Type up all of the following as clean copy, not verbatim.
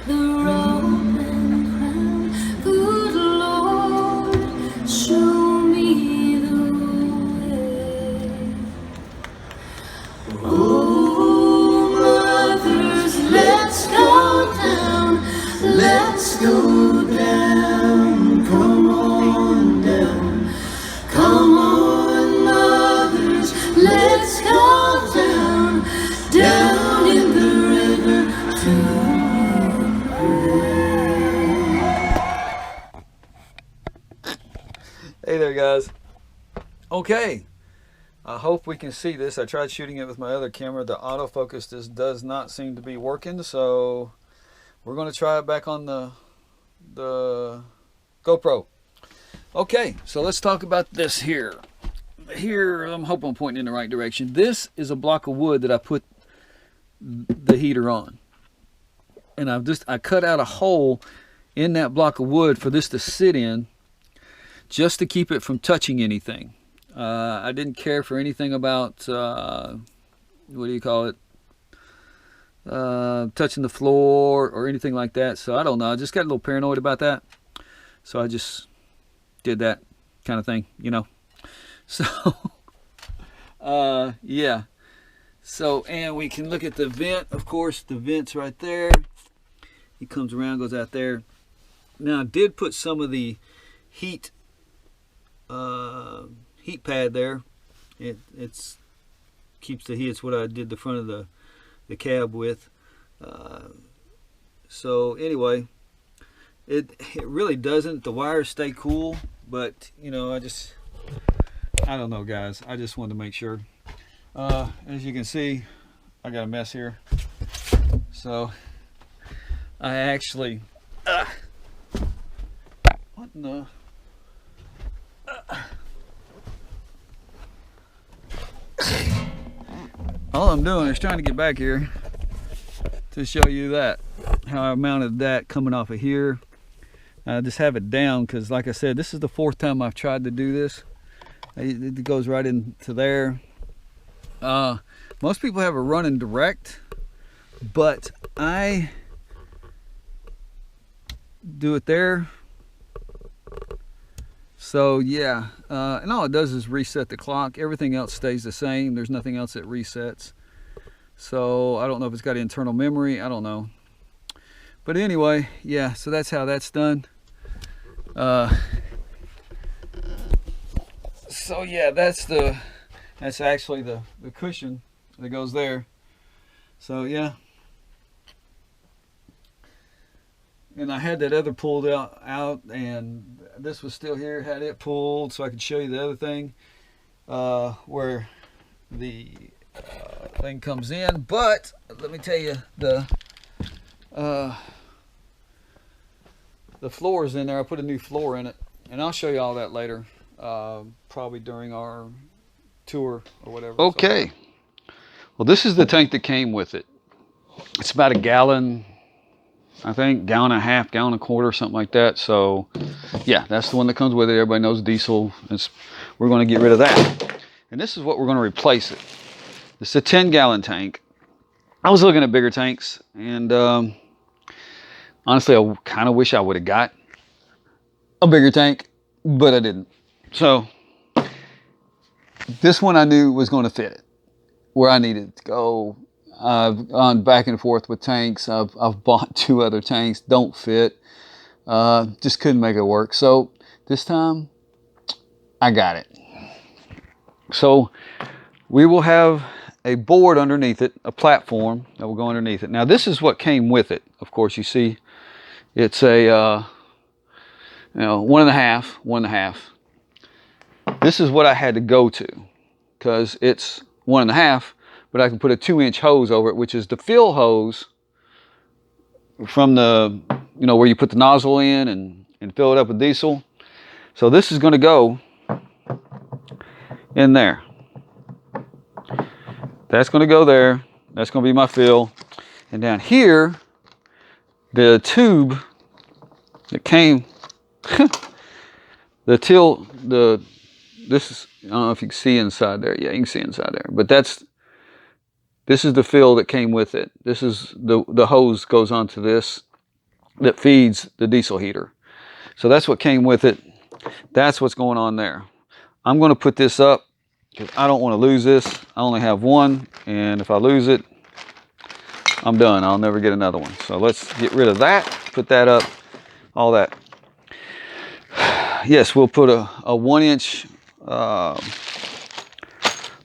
The robe and crown, good Lord, show me the way. Oh, mothers, let's go down, let's go down, come on down, come on, mothers, let's go down, down in the river to Hey there, guys. Okay, I hope we can see this. I tried shooting it with my other camera. The autofocus just does not seem to be working, so we're going to try it back on the GoPro. Okay, so let's talk about this here. Here, I'm hoping I'm pointing in the right direction. This is a block of wood that I put the heater on, and I cut out a hole in that block of wood for this to sit in, just to keep it from touching anything. I didn't care for anything about, what do you call it, touching the floor or anything like that. So I don't know, I just got a little paranoid about that. So I just did that kind of thing, you know. So, yeah. So, and we can look at the vent. Of course, the vent's right there. He comes around, goes out there. Now, I did put some of the heat pad there. It's keeps the heat. It's what I did the front of the cab with. So anyway, it really doesn't. The wires stay cool, but you know, I don't know, guys. I just wanted to make sure. As you can see, I got a mess here. So I actually what in the all I'm doing is trying to get back here to show you that, how I mounted that coming off of here. I just have it down because, like I said, this is the 4th time I've tried to do this. It goes right into there. Most people have a running direct, but I do it there. So yeah, and all it does is reset the clock. Everything else stays the same. There's nothing else that resets. So I don't know if it's got internal memory. I don't know. But anyway, yeah, so that's how that's done. So yeah, that's actually the cushion that goes there. So yeah. And I had that other pulled out, and this was still here. Had it pulled so I could show you the other thing, where the thing comes in. But let me tell you, the floor is in there. I put a new floor in it, and I'll show you all that later, probably during our tour or whatever. Okay. Well, this is the tank that came with it. It's about a gallon. I think gallon and a half, gallon and a quarter, something like that. So yeah, that's the one that comes with it. Everybody knows diesel. We're going to get rid of that. And this is what we're going to replace it. It's a 10-gallon tank. I was looking at bigger tanks, and honestly, I kind of wish I would have got a bigger tank, but I didn't. So this one I knew was going to fit it where I needed to go. I've gone back and forth with tanks. I've bought 2 other tanks, don't fit. Just couldn't make it work. So this time I got it. So we will have a board underneath it, a platform that will go underneath it. Now this is what came with it. Of course, you see it's a 1.5. This is what I had to go to because it's 1.5. But I can put a 2-inch hose over it, which is the fill hose from the, where you put the nozzle in and fill it up with diesel. So this is going to go in there. That's going to go there. That's going to be my fill. And down here, the tube that came, this is, I don't know if you can see inside there. Yeah, you can see inside there. But that's This is the fill that came with it. This is the hose goes onto this that feeds the diesel heater. So that's what came with it. That's what's going on there. I'm going to put this up because I don't want to lose this. I only have one, and if I lose it, I'm done. I'll never get another one. So let's get rid of that, put that up, all that. Yes, we'll put a 1-inch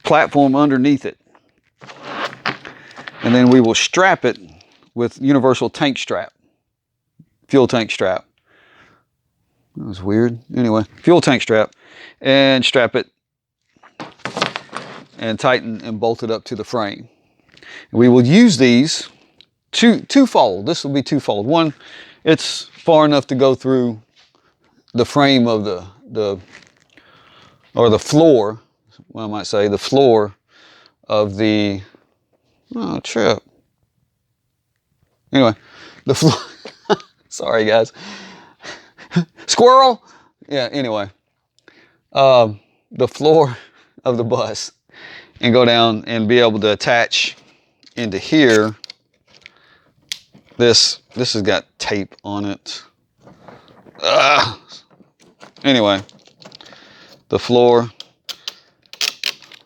platform underneath it. And then we will strap it with universal tank strap, fuel tank strap. That was weird. Anyway, fuel tank strap, and strap it and tighten and bolt it up to the frame. We will use these twofold. This will be twofold. One, it's far enough to go through the frame of the floor, well, I might say the floor of the trip. Anyway, the floor. Sorry, guys. Squirrel. Yeah. Anyway, the floor of the bus, and go down and be able to attach into here. This has got tape on it. Anyway, the floor.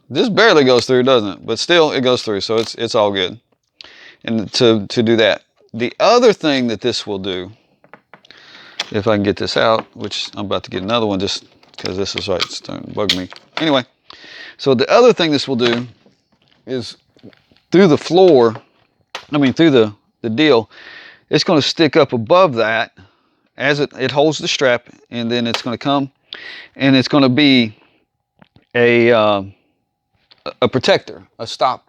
This barely goes through, doesn't it? But still, it goes through, so it's all good. And to do that, the other thing that this will do, if I can get this out, which I'm about to get another one just because this is right, it's starting to bug me. Anyway, so the other thing this will do is through the floor, through the deal, it's going to stick up above that as it holds the strap, and then it's going to come, and it's going to be a protector, a stop,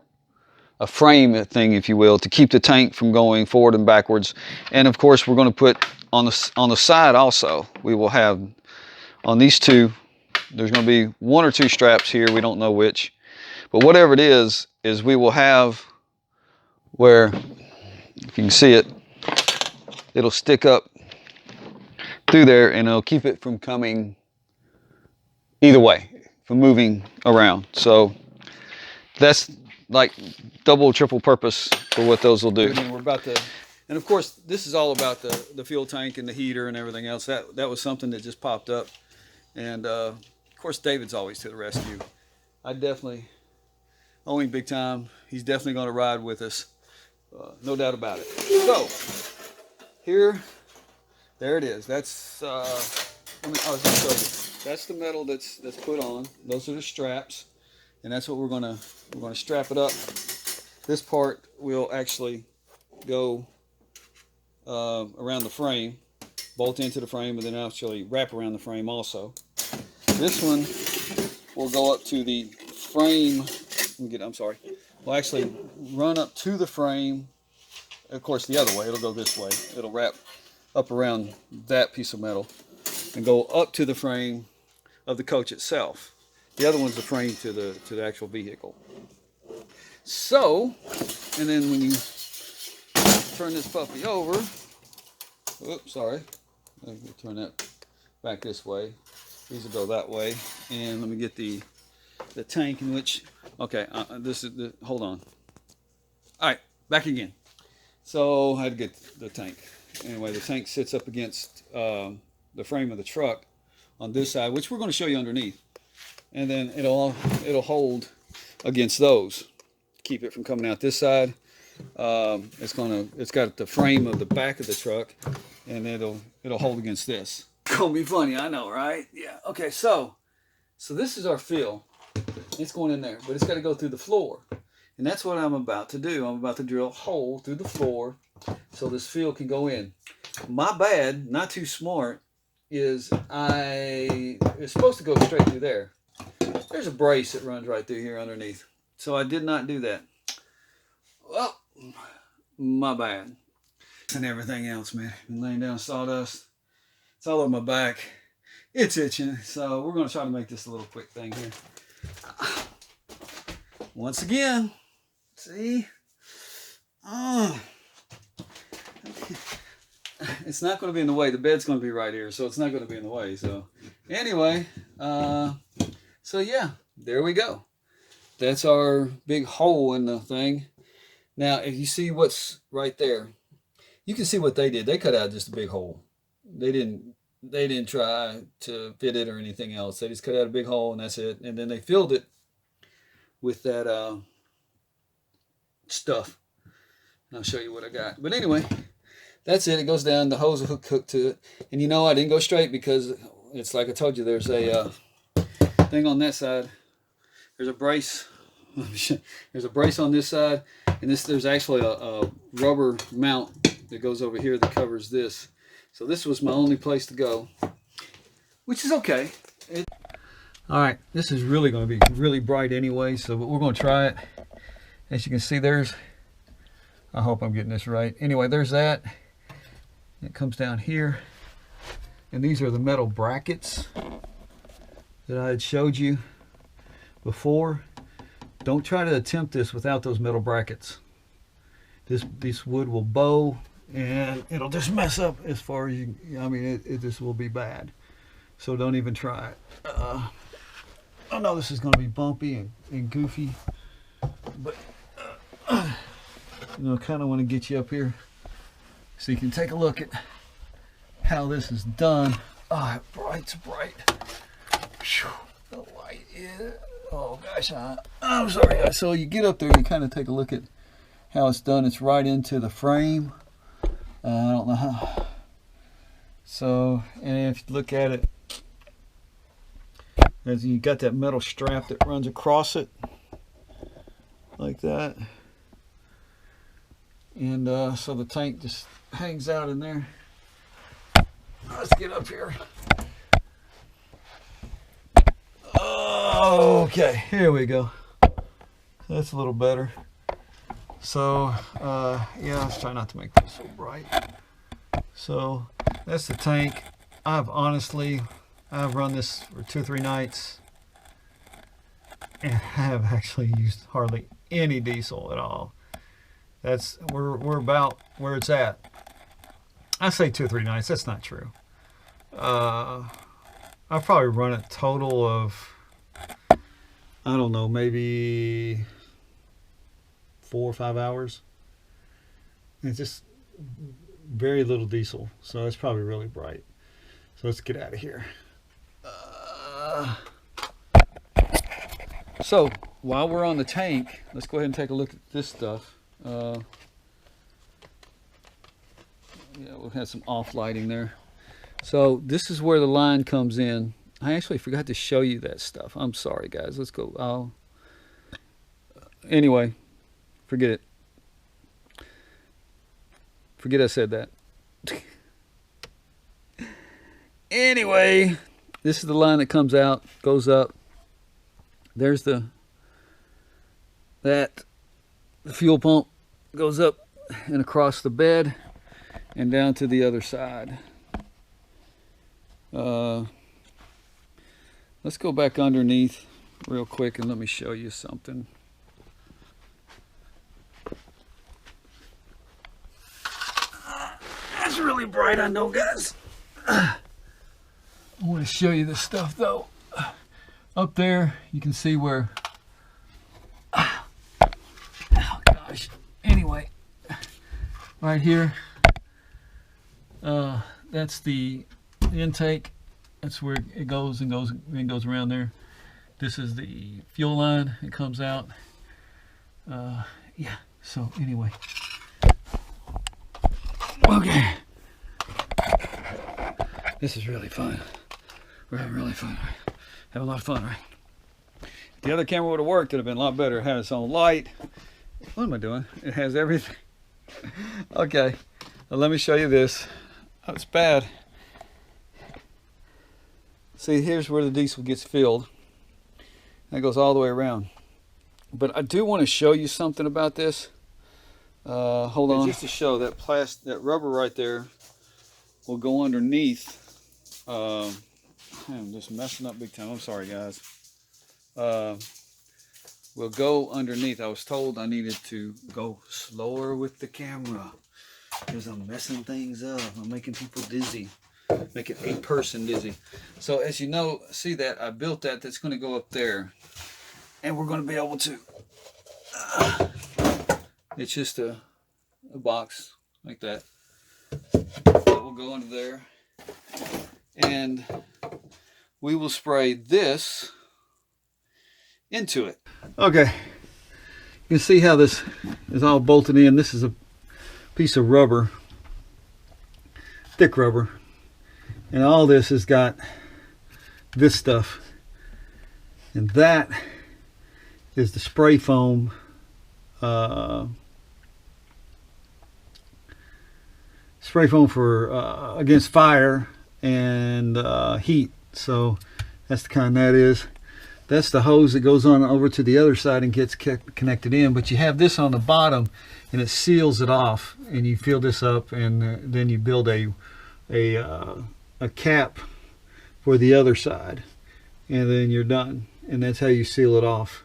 a frame thing, if you will, to keep the tank from going forward and backwards. And of course, we're going to put on the side also, we will have on these two, there's going to be 1 or 2 straps here, we don't know which, but whatever it is we will have where, if you can see it, it'll stick up through there, and it'll keep it from coming either way, from moving around. So that's like double, triple purpose for what those will do. And we're about to, and of course, this is all about the fuel tank and the heater and everything else. That was something that just popped up, and of course, David's always to the rescue. I definitely owe him big time. He's definitely going to ride with us, no doubt about it. So here, there it is. That's I was going to show you. That's the metal that's put on. Those are the straps, and that's what we're gonna strap it up. This part will actually go around the frame, bolt into the frame, and then actually wrap around the frame also. This one will go up to the frame. We'll actually run up to the frame. Of course, the other way. It'll go this way. It'll wrap up around that piece of metal and go up to the frame of the coach itself. The other one's the frame to the actual vehicle. So, and then when you turn this puppy over, oops, sorry, let me turn that back this way. These will go that way, and let me get the tank in which. Okay, this is the. Hold on. All right, back again. So I had to get the tank. Anyway, the tank sits up against the frame of the truck on this side, which we're going to show you underneath, and then it'll hold against those, keep it from coming out this side. It's got the frame of the back of the truck, and it'll hold against this. Gonna be funny, I know, right? Yeah. Okay, so this is our fill. It's going in there, but it's got to go through the floor, and that's what I'm about to do. I'm about to drill a hole through the floor so this fill can go in. My bad, not too smart, is it's supposed to go straight through there. There's a brace that runs right through here underneath, so I did not do that. Well, my bad. And everything else, man. Been laying down sawdust. It's all over my back. It's itching, so we're going to try to make this a little quick thing here. Once again, see? It's not going to be in the way. The bed's going to be right here, so it's not going to be in the way. So anyway, so yeah, there we go. That's our big hole in the thing. Now, if you see what's right there, you can see what they did. They cut out just a big hole. They didn't try to fit it or anything else. They just cut out a big hole and that's it. And then they filled it with that stuff. And I'll show you what I got. But anyway, that's it. It goes down. The hose will hook to it. And you know, I didn't go straight because it's like I told you, there's a thing on that side. There's a brace. There's a brace on this side. And there's actually a rubber mount that goes over here that covers this. So this was my only place to go, which is okay. All right, this is really going to be really bright anyway, so we're going to try it. As you can see, I hope I'm getting this right. Anyway, there's that. It comes down here. And these are the metal brackets that I had showed you before. Don't try to attempt this without those metal brackets. This wood will bow and it'll just mess up as far as you, I mean, it just will be bad. So don't even try it. I know this is going to be bumpy and goofy, but you know, kind of want to get you up here so you can take a look at how this is done. Oh, it's bright. Whew, the light is, oh gosh, I'm sorry guys. So you get up there, you kind of take a look at how it's done. It's right into the frame. I don't know how. So, and if you look at it, as you got that metal strap that runs across it, like that. And so the tank just hangs out in there. Let's get up here. Okay, here we go. That's a little better. So, yeah, let's try not to make this so bright. So, that's the tank. I've run this for 2 or 3 nights. And I have actually used hardly any diesel at all. We're about where it's at. I say 2 or 3 nights, that's not true. I've probably run a total of, I don't know, maybe 4 or 5 hours. It's just very little diesel, so it's probably really bright. So let's get out of here. So while we're on the tank, let's go ahead and take a look at this stuff. Yeah, we'll have some off lighting there. So this is where the line comes in. I actually forgot to show you that stuff. I'm sorry guys. Let's go. Anyway, forget it. Forget I said that. Anyway, this is the line that comes out, goes up. There's the fuel pump goes up and across the bed and down to the other side. Let's go back underneath real quick and let me show you something. That's really bright, I know, guys. I want to show you this stuff though. Up there, you can see where. Oh gosh. Anyway, right here, that's the intake. That's where it goes and goes around there. This is the fuel line. It comes out. Yeah. So anyway. Okay. This is really fun. We're having really fun. Right? Having a lot of fun, right? If the other camera would have worked, it'd have been a lot better. It had its own light. What am I doing? It has everything. Okay. Now let me show you this. Oh, it's bad. See, here's where the diesel gets filled. That goes all the way around. But I do want to show you something about this. Hold on. Just to show that that rubber right there will go underneath. I'm just messing up big time. I'm sorry, guys. Will go underneath. I was told I needed to go slower with the camera because I'm messing things up. I'm making people dizzy. Making a person dizzy. So as you know, see that I built that's going to go up there, and we're going to be able to It's just a box like that. That will go into there. And we will spray this into it. Okay. You can see how this is all bolted in. This is a piece of rubber, thick rubber. And all this has got this stuff. And that is the spray foam for against fire and heat. So that's the kind that is. That's the hose that goes on over to the other side and gets connected in. But you have this on the bottom, and it seals it off. And you fill this up, and then you build a cap for the other side, and then you're done. And that's how you seal it off.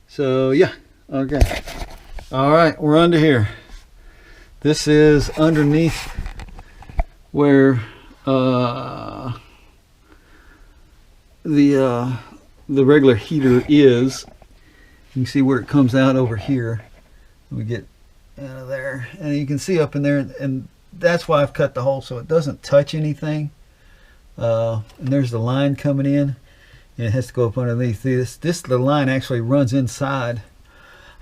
So yeah, okay. All right, we're under here. This is underneath where the regular heater is. You can see where it comes out over here. We get out of there, and you can see up in there, and that's why I've cut the hole so it doesn't touch anything. And there's the line coming in, and it has to go up underneath this. The line actually runs inside.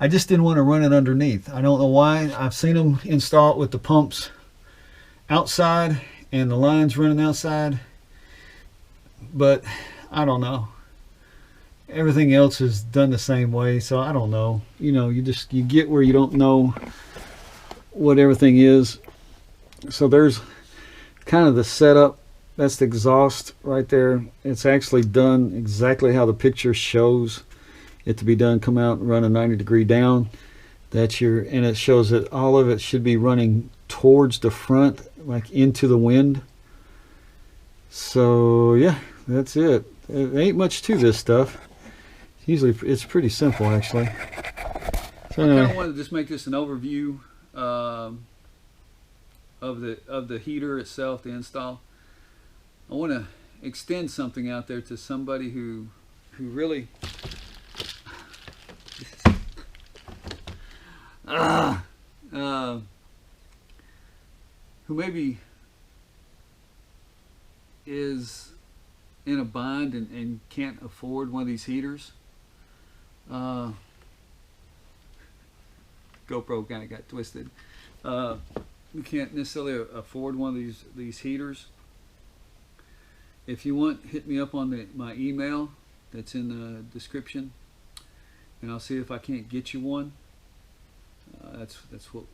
I just didn't want to run it underneath. I don't know why. I've seen them install it with the pumps outside and the lines running outside, but I don't know. Everything else is done the same way, so I don't know. You know, you get where you don't know what everything is. So there's kind of the setup. That's the exhaust right there. It's actually done exactly how the picture shows it to be done. Come out and run a 90-degree down. That's and it shows that all of it should be running towards the front, like into the wind. So yeah, that's it. There ain't much to this stuff. Usually it's pretty simple, actually. So anyway, I kind of wanted to just make this an overview of the heater itself, the install. I want to extend something out there to somebody who really who maybe is in a bind and can't afford one of these heaters. GoPro kind of got twisted. You can't necessarily afford one of these heaters. If you want, hit me up on my email that's in the description, and I'll see if I can't get you one. That's what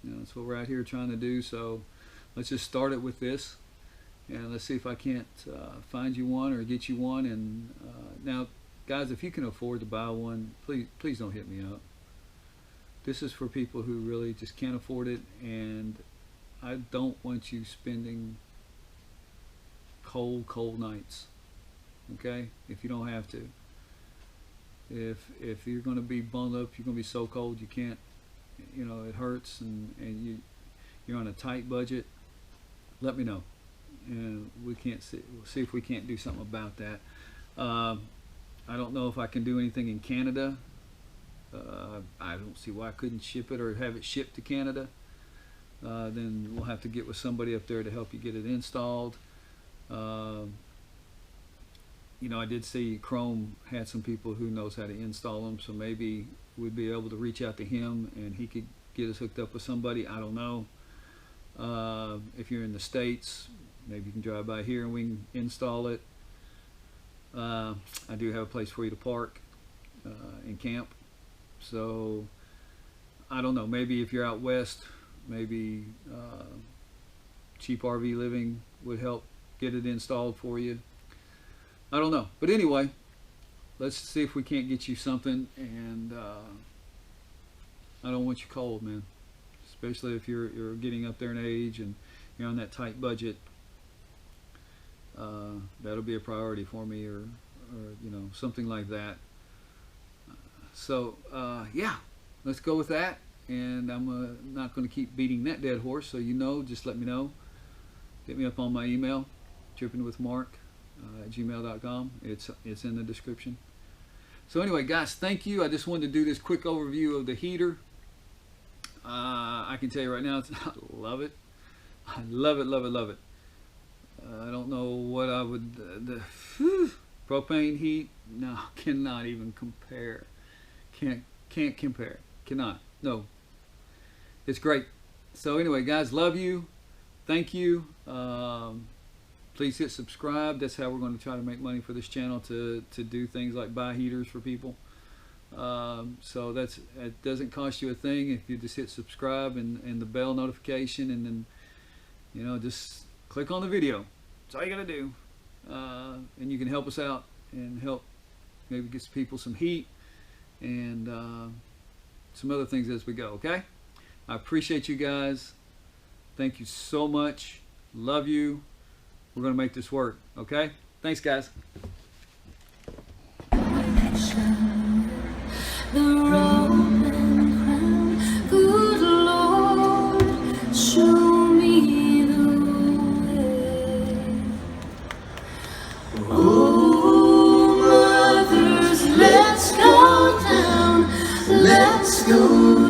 that's what we're out here trying to do. So let's just start it with this, and let's see if I can't find you one or get you one. And now, guys, if you can afford to buy one, please don't hit me up. This is for people who really just can't afford it, and I don't want you spending cold nights. Okay, if you don't have to. If you're going to be bundled up, you're going to be so cold you can't. You know, it hurts, and you're on a tight budget. Let me know, and we'll see if we can't do something about that. I don't know if I can do anything in Canada. I don't see why I couldn't ship it or have it shipped to Canada. Then we'll have to get with somebody up there to help you get it installed. You know, I did see Chrome had some people who knows how to install them, so maybe we'd be able to reach out to him and he could get us hooked up with somebody. I don't know. If you're in the States, maybe you can drive by here and we can install it. I do have a place for you to park and camp. So I don't know, maybe if you're out west, maybe Cheap RV Living would help get it installed for you. I don't know, but anyway, let's see if we can't get you something. And I don't want you cold, man, especially if you're getting up there in age and you're on that tight budget. That'll be a priority for me, or you know, something like that. So yeah, let's go with that. And I'm not going to keep beating that dead horse. So just let me know. Hit me up on my email, trippingwithmark@gmail.com. It's in the description. So anyway, guys, thank you. I just wanted to do this quick overview of the heater. I can tell you right now, I love it. I love it, love it, love it. I don't know what I would. Propane heat, no, cannot even compare. Can't compare. Cannot. No. It's great. So anyway, guys, love you. Thank you. Please hit subscribe. That's how we're going to try to make money for this channel, to do things like buy heaters for people. So it doesn't cost you a thing if you just hit subscribe and the bell notification, and then, you know, just click on the video. That's all you gotta do. And you can help us out and help maybe get some people some heat and some other things as we go. Okay, I appreciate you guys. Thank you so much. Love you. We're gonna make this work. Okay, thanks guys. The robe and crown, good Lord, show me the way. Oh, mothers, let's go down, let's go